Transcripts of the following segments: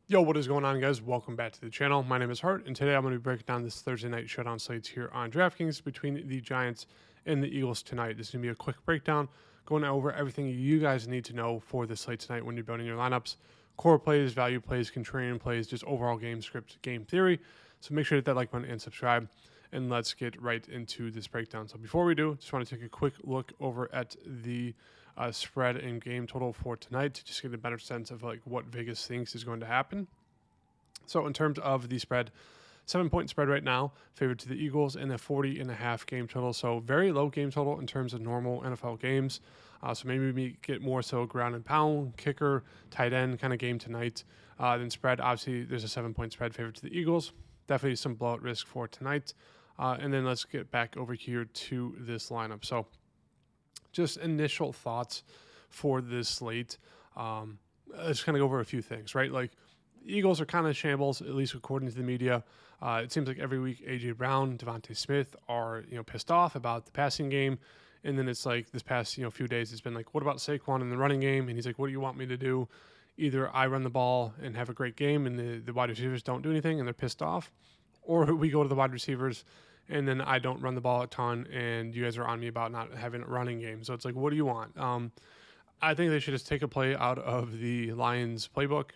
Yo, what is going on, guys? Welcome back to the channel. My name is Hart, and today I'm going to be breaking down this Thursday night showdown slates here on DraftKings between the Giants and the Eagles tonight. This is going to be a quick breakdown, going over everything you guys need to know for this slate tonight when you're building your lineups, core plays, value plays, contrarian plays, just overall game script, game theory. So make sure to hit that like button and subscribe, and let's get right into this breakdown. So before we do, just want to take a quick look over at the spread and game total for tonight to just get a better sense of like what Vegas thinks is going to happen. So in terms of the spread, 7-point spread right now, favored to the Eagles, and a 40.5 game total. So very low game total in terms of normal NFL games. So maybe we get more so ground and pound, kicker, tight end kind of game tonight. Then spread, obviously there's a 7-point spread favored to the Eagles. Definitely some blowout risk for tonight. And then let's get back over here to this lineup. So just initial thoughts for this slate. Let's kind of go over a few things, right? Like, Eagles are kind of shambles, at least according to the media. It seems like every week A.J. Brown, Devontae Smith are pissed off about the passing game, and then it's like this past few days it's been like, what about Saquon in the running game? And he's like, what do you want me to do? Either I run the ball and have a great game, and the wide receivers don't do anything, and they're pissed off, or we go to the wide receivers, and then I don't run the ball a ton, and you guys are on me about not having a running game. So it's like, what do you want? I think they should just take a play out of the Lions playbook,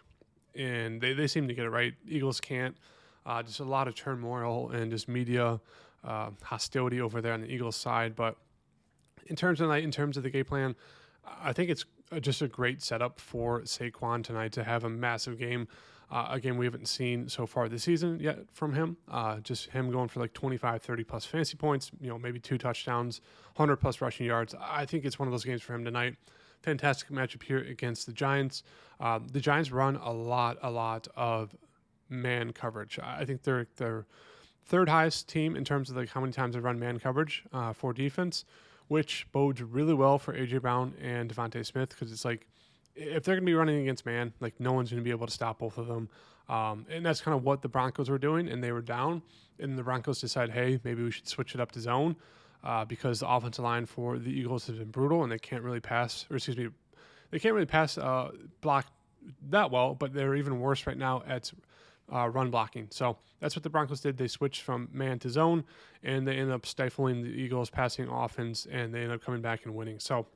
and they seem to get it right. Eagles can't. Just a lot of turmoil and just media hostility over there on the Eagles side. But in terms of the game plan, I think it's just a great setup for Saquon tonight to have a massive game. A game we haven't seen so far this season yet from him. Just him going for like 25, 30 plus fantasy points, maybe 2 touchdowns, 100 plus rushing yards. I think it's one of those games for him tonight. Fantastic matchup here against the Giants. The Giants run a lot of man coverage. I think they're third highest team in terms of like how many times they run man coverage for defense, which bodes really well for A.J. Brown and Devontae Smith, because it's like, if they're going to be running against man, like no one's going to be able to stop both of them. And that's kind of what the Broncos were doing, and they were down. And the Broncos decided, hey, maybe we should switch it up to zone because the offensive line for the Eagles has been brutal, and they can't really pass, block that well, but they're even worse right now at run blocking. So that's what the Broncos did. They switched from man to zone, and they ended up stifling the Eagles' passing offense, and they ended up coming back and winning. So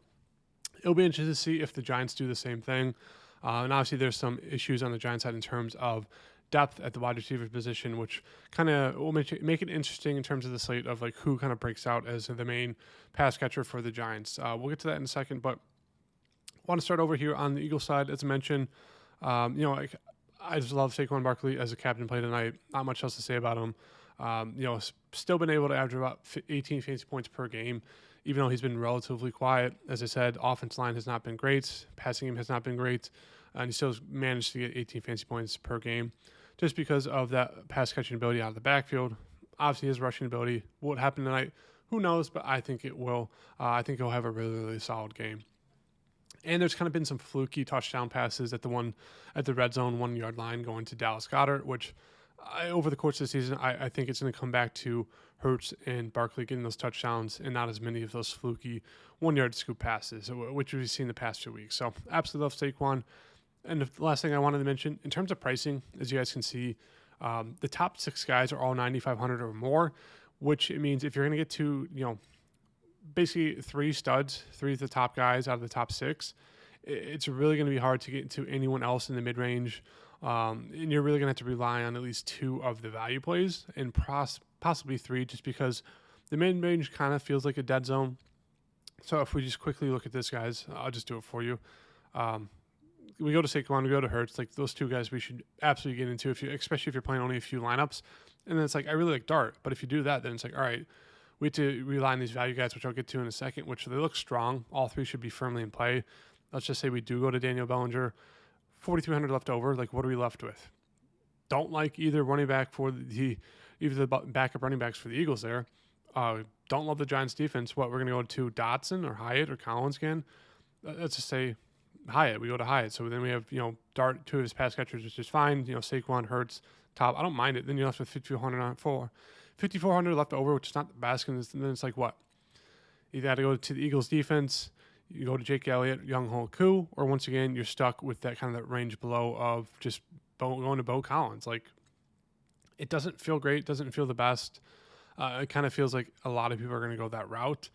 it'll be interesting to see if the Giants do the same thing. And obviously there's some issues on the Giants side in terms of depth at the wide receiver position, which kind of will make it interesting in terms of the slate of like who kind of breaks out as the main pass catcher for the Giants. We'll get to that in a second, but I want to start over here on the Eagles side. As I mentioned, I just love Saquon Barkley as a captain play tonight. Not much else to say about him. Still been able to average about 18 fantasy points per game, even though he's been relatively quiet. As I said, offense line has not been great. Passing game has not been great. And he still managed to get 18 fantasy points per game just because of that pass catching ability out of the backfield. Obviously, his rushing ability. What happened tonight? Who knows? But I think it will. I think he'll have a really, really solid game. And there's kind of been some fluky touchdown passes at the red zone 1 yard line going to Dallas Goedert, which over the course of the season, I think it's going to come back to Hurts and Barkley getting those touchdowns and not as many of those fluky 1 yard scoop passes, which we've seen the past 2 weeks. So absolutely love Saquon. And the last thing I wanted to mention, in terms of pricing, as you guys can see, the top 6 guys are all 9,500 or more, which it means if you're going to get to, basically 3 studs, 3 of the top guys out of the top 6, it's really going to be hard to get into anyone else in the mid-range. And you're really going to have to rely on at least 2 of the value plays and possibly 3, just because the mid-range kind of feels like a dead zone. So if we just quickly look at this, guys, I'll just do it for you. We go to Saquon, we go to Hurts, like those 2 guys we should absolutely get into, especially if you're playing only a few lineups. And then it's like, I really like Dart, but if you do that, then it's like, all right, we have to rely on these value guys, which I'll get to in a second, which they look strong. All 3 should be firmly in play. Let's just say we do go to Daniel Bellinger, 4,300 left over. Like, what are we left with? Don't like either running back for the backup running backs for the Eagles there. Don't love the Giants defense. We're going to go to Dotson or Hyatt or Collins again? Let's just say Hyatt. We go to Hyatt. So then we have, Dart, 2 of his pass catchers, which is fine. Saquon, Hurts, top. I don't mind it. Then you're left with 5,400 left over, which is not the best. And then it's like, what? You got to go to the Eagles defense. You go to Jake Elliott, Young Ho Koo, or once again, you're stuck with that kind of that range below of just going to Bo Collins. Like, it doesn't feel great, doesn't feel the best. It kind of feels like a lot of people are going to go that route.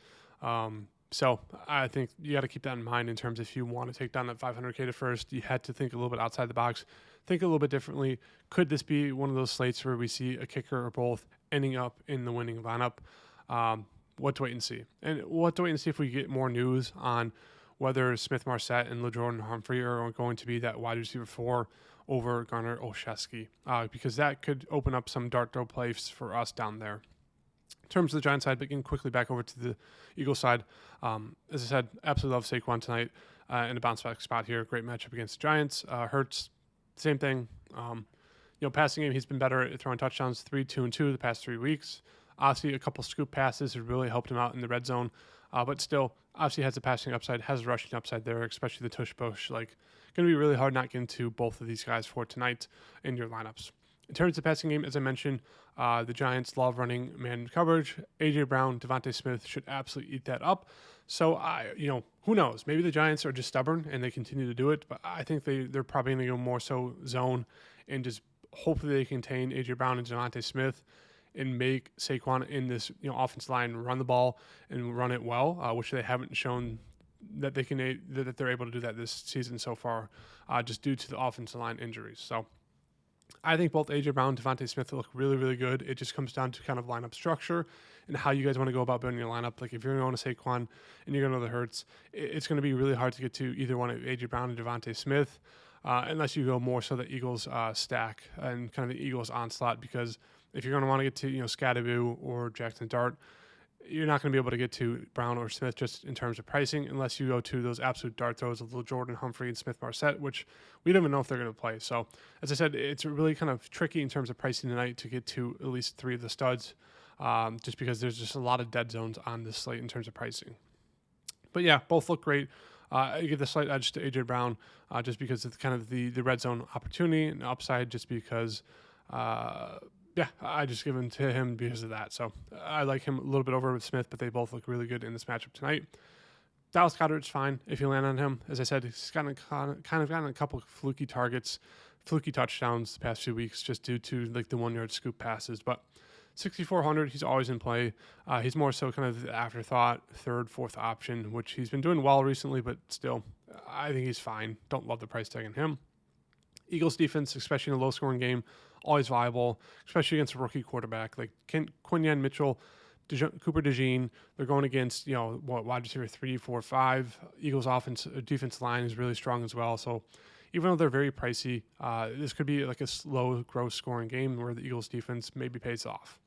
So I think you got to keep that in mind in terms of if you want to take down that 500K to first, you had to think a little bit outside the box, think a little bit differently. Could this be one of those slates where we see a kicker or both ending up in the winning lineup? What to wait and see. And we'll have to wait and see if we get more news on whether Smith Marset and LeJordan Humphrey are going to be that wide receiver 4 over Garner Olszewski, because that could open up some dart throw plays for us down there. In terms of the Giants side, but getting quickly back over to the Eagles side, as I said, absolutely love Saquon tonight in a bounce back spot here. Great matchup against the Giants. Hurts, same thing. Passing game, he's been better at throwing touchdowns, 3, 2, and 2 the past 3 weeks. Obviously, a couple scoop passes have really helped him out in the red zone, but still, obviously has a passing upside, has a rushing upside there, especially the tush push. Like, going to be really hard not getting to both of these guys for tonight in your lineups. In terms of passing game, as I mentioned, the Giants love running man coverage. A.J. Brown, Devontae Smith should absolutely eat that up. So, who knows? Maybe the Giants are just stubborn and they continue to do it, but I think they're probably going to go more so zone and just hopefully they contain A.J. Brown and Devontae Smith and make Saquon in this offensive line run the ball and run it well, which they haven't shown that that they're able to do that this season so far, just due to the offensive line injuries. So I think both A.J. Brown and Devontae Smith look really, really good. It just comes down to kind of lineup structure and how you guys want to go about building your lineup. Like if you're going to Saquon and you're going to the Hurts, it's going to be really hard to get to either one of A.J. Brown and Devontae Smith, unless you go more so the Eagles stack and kind of the Eagles onslaught, because if you're going to want to get to Scadaboo or Jackson Dart, you're not going to be able to get to Brown or Smith just in terms of pricing unless you go to those absolute dart throws of Jordan Humphrey and Smith Marset, which we don't even know if they're going to play. So, as I said, it's really kind of tricky in terms of pricing tonight to get to at least 3 of the studs, just because there's just a lot of dead zones on this slate in terms of pricing. But yeah, both look great. I give the slight edge to A.J. Brown just because of kind of the red zone opportunity and upside, just because I just give him to him because of that. So I like him a little bit over with Smith, but they both look really good in this matchup tonight. Dallas Goedert's fine if you land on him. As I said, he's kind of gotten a couple fluky targets, fluky touchdowns the past few weeks just due to like the 1-yard scoop passes. But 6,400, he's always in play. He's more so kind of the afterthought, 3rd, 4th option, which he's been doing well recently, but still, I think he's fine. Don't love the price tag on him. Eagles defense, especially in a low-scoring game, always viable, especially against a rookie quarterback like Quinyon Mitchell, Cooper DeJean. They're going against wide receiver 3, 4, 5. Eagles defense line is really strong as well. So even though they're very pricey, this could be like a slow, gross scoring game where the Eagles defense maybe pays off.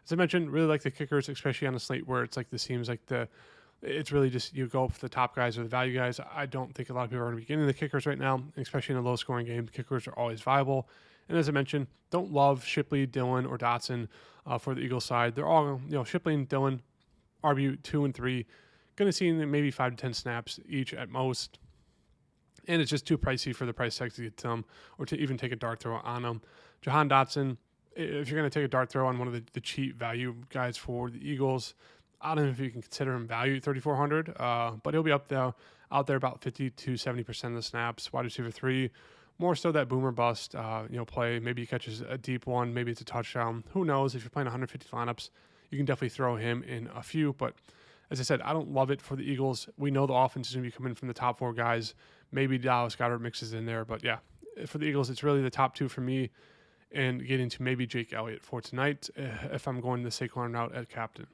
As I mentioned, really like the kickers, especially on a slate where it's like this seems like it's really just you go for the top guys or the value guys. I don't think a lot of people are going to be getting the kickers right now, especially in a low-scoring game. Kickers are always viable. And as I mentioned, don't love Shipley, Dillon, or Dotson for the Eagles side. They're all, Shipley and Dillon, RB 2 and 3, going to see maybe 5 to 10 snaps each at most. And it's just too pricey for the price tag to get to them or to even take a dart throw on them. Jahan Dotson, if you're going to take a dart throw on one of the cheap value guys for the Eagles, I don't know if you can consider him value at 3,400, but he'll be out there about 50 to 70% of the snaps. Wide receiver 3, more so that boomer bust, play. Maybe he catches a deep one, maybe it's a touchdown. Who knows? If you're playing 150 lineups, you can definitely throw him in a few. But as I said, I don't love it for the Eagles. We know the offense is going to be coming from the top 4 guys. Maybe Dallas Goedert mixes in there, but yeah, for the Eagles, it's really the top 2 for me, and getting to maybe Jake Elliott for tonight if I'm going the Saquon route at captain.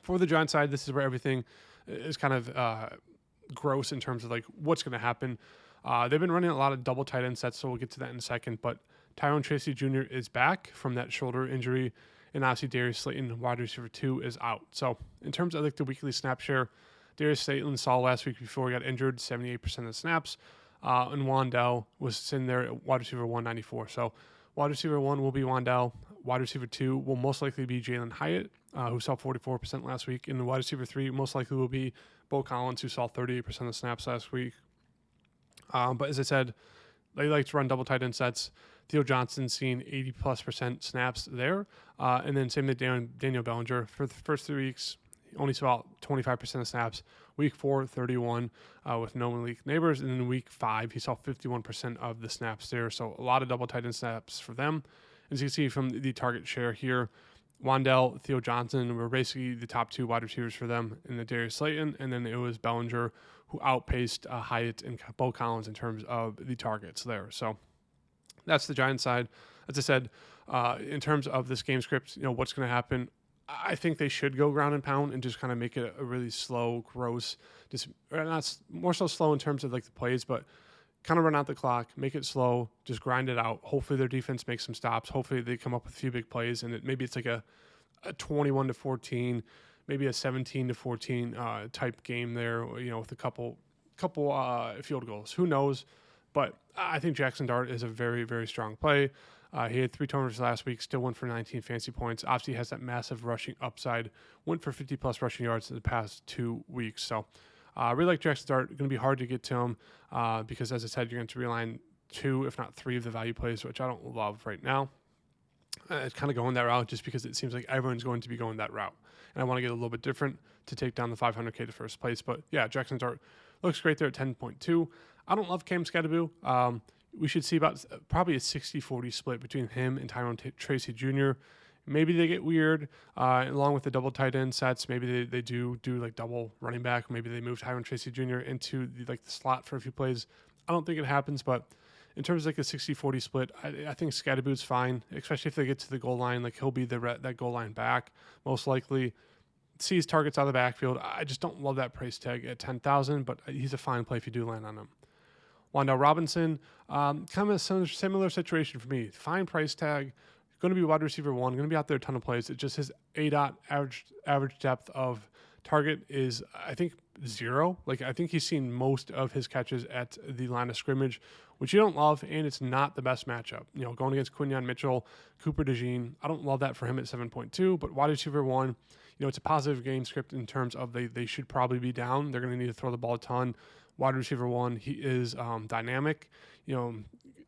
For the Giants side, this is where everything is kind of gross in terms of like what's going to happen. They've been running a lot of double tight end sets, so we'll get to that in a second. But Tyrone Tracy Jr. is back from that shoulder injury, and obviously Darius Slayton, wide receiver 2, is out. So in terms of like the weekly snap share, Darius Slayton saw last week before he got injured 78% of the snaps, and Wandell was sitting there at wide receiver 194. So wide receiver 1 will be Wandell. Wide receiver 2 will most likely be Jalen Hyatt, who saw 44% last week. And the wide receiver 3 most likely will be Bo Collins, who saw 38% of the snaps last week. But as I said, they like to run double tight end sets. Theo Johnson seeing 80+% snaps there. And then same with Daniel Bellinger. For the first 3 weeks, He only saw 25% of snaps. Week 4, 31 with no Malik Neighbors. And then week 5, he saw 51% of the snaps there. So a lot of double tight end snaps for them. As you can see from the target share here, Wandell, Theo Johnson were basically the top 2 wide receivers for them in the Darius Slayton. And then it was Bellinger who outpaced Hyatt and Bo Collins in terms of the targets there. So that's the Giants side. As I said, in terms of this game script, what's going to happen, I think they should go ground and pound and just kind of make it a really slow, gross, just not more so slow in terms of like the plays, but kind of run out the clock, make it slow, just grind it out. Hopefully their defense makes some stops. Hopefully they come up with a few big plays, and maybe it's like a 21-14, maybe a 17-14 type game there, with a couple field goals. Who knows? But I think Jackson Dart is a very, very strong play. He had 3 turnovers last week, still went for 19 fantasy points. Obviously has that massive rushing upside, went for 50-plus rushing yards in the past 2 weeks. So I really like Jackson Dart. Going to be hard to get to him because, as I said, you're going to rely on 2, if not 3 of the value plays, which I don't love right now. It's kind of going that route just because it seems like everyone's going to be going that route. And I want to get a little bit different to take down the 500K to first place. But, yeah, Jackson Dart looks great there at 10.2. I don't love Cam Skadaboo. We should see about probably a 60-40 split between him and Tyrone Tracy Jr. Maybe they get weird along with the double tight end sets. Maybe they do like double running back. Maybe they move Tyrone Tracy Jr. into the slot for a few plays. I don't think it happens, but in terms of like a 60-40 split, I think Skadaboo's fine, especially if they get to the goal line. Like he'll be that goal line back most likely. Sees targets out of the backfield. I just don't love that price tag at 10,000, but he's a fine play if you do land on him. Wandell Robinson, kind of a similar situation for me. Fine price tag, going to be wide receiver 1, going to be out there a ton of plays. It's just his ADOT average depth of target is, I think, 0. Like I think he's seen most of his catches at the line of scrimmage, which you don't love, and it's not the best matchup. Going against Quinyon Mitchell, Cooper DeJean, I don't love that for him at 7.2, but wide receiver 1, it's a positive game script in terms of they should probably be down. They're going to need to throw the ball a ton. Wide receiver 1, he is dynamic,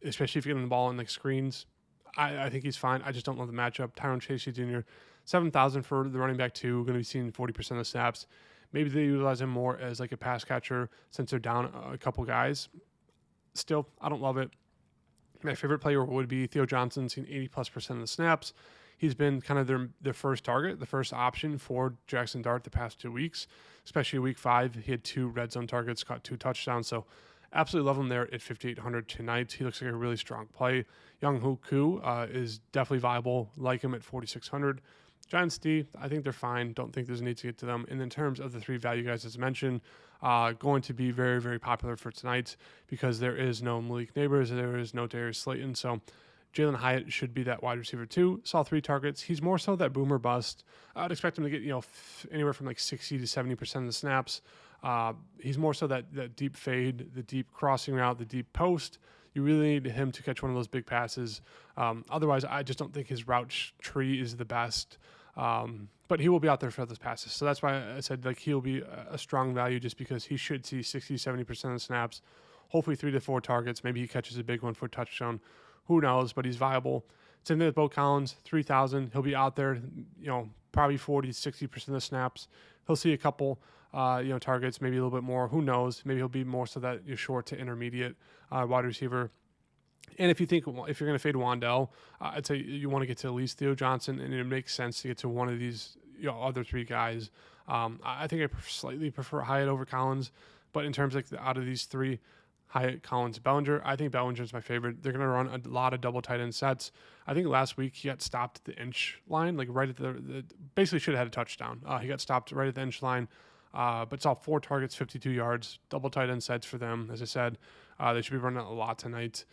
especially if you're getting the ball in like screens. I think he's fine. I just don't love the matchup. Tyrone Tracy Jr., 7,000 for the running back 2, going to be seeing 40% of the snaps. Maybe they utilize him more as like a pass catcher since they're down a couple guys. Still, I don't love it. My favorite player would be Theo Johnson, seeing 80+% of the snaps. He's been kind of their first target, the first option for Jackson Dart the past 2 weeks, especially week 5. He had 2 red zone targets, caught 2 touchdowns. So absolutely love him there at 5,800 tonight. He looks like a really strong play. Young Hoo Koo is definitely viable, like him at 4,600. Giants D, I think they're fine. Don't think there's a need to get to them. And in terms of the 3 value guys, as mentioned, going to be very, very popular for tonight because there is no Malik Neighbors, there is no Darius Slayton. So Jalen Hyatt should be that wide receiver 2. Saw 3 targets. He's more so that boomer bust. I'd expect him to get anywhere from like 60 to 70% of the snaps. He's more so that deep fade, the deep crossing route, the deep post. You really need him to catch one of those big passes. Otherwise, I just don't think his route tree is the best. But he will be out there for those passes. So that's why I said like he'll be a strong value just because he should see 60, 70% of the snaps. Hopefully 3 to 4 targets. Maybe he catches a big one for a touchdown. Who knows, but he's viable. Same thing with Bo Collins, 3,000. He'll be out there, probably 40, 60% of the snaps. He'll see a couple, targets, maybe a little bit more. Who knows? Maybe he'll be more so that you're short to intermediate wide receiver. And if you're going to fade Wandell, I'd say you want to get to at least Theo Johnson, and it makes sense to get to one of these other 3 guys. I think I slightly prefer Hyatt over Collins, but in terms of out of these 3, Hyatt, Collins, Bellinger. I think Bellinger is my favorite. They're going to run a lot of double tight end sets. I think last week he got stopped at the inch line, like right at the basically should have had a touchdown. He got stopped right at the inch line, but saw 4 targets, 52 yards, double tight end sets for them. As I said, they should be running a lot tonight.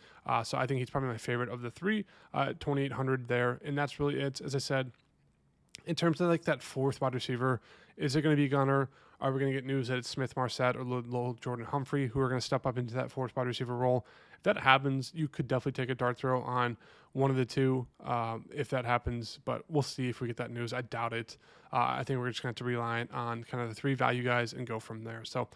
So I think he's probably my favorite of the 3, 2,800 there. And that's really it. As I said, in terms of like that 4th wide receiver, is it going to be Gunner? Are we going to get news that it's Smith Marset or Lowell Jordan Humphrey who are going to step up into that 4th wide receiver role? If that happens, you could definitely take a dart throw on one of the 2 if that happens, but we'll see if we get that news. I doubt it. I think we're just going to have to rely on kind of the 3 value guys and go from there. So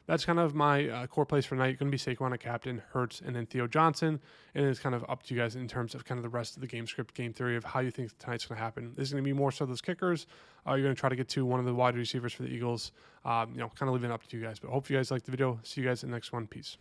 that's kind of my core plays for tonight. Going to be Saquon at captain, Hurts, and then Theo Johnson. And it's kind of up to you guys in terms of kind of the rest of the game script, game theory of how you think tonight's going to happen. This is going to be more so those kickers. You're going to try to get to one of the wide receivers for the Eagles. Kind of leaving it up to you guys. But hope you guys liked the video. See you guys in the next one. Peace.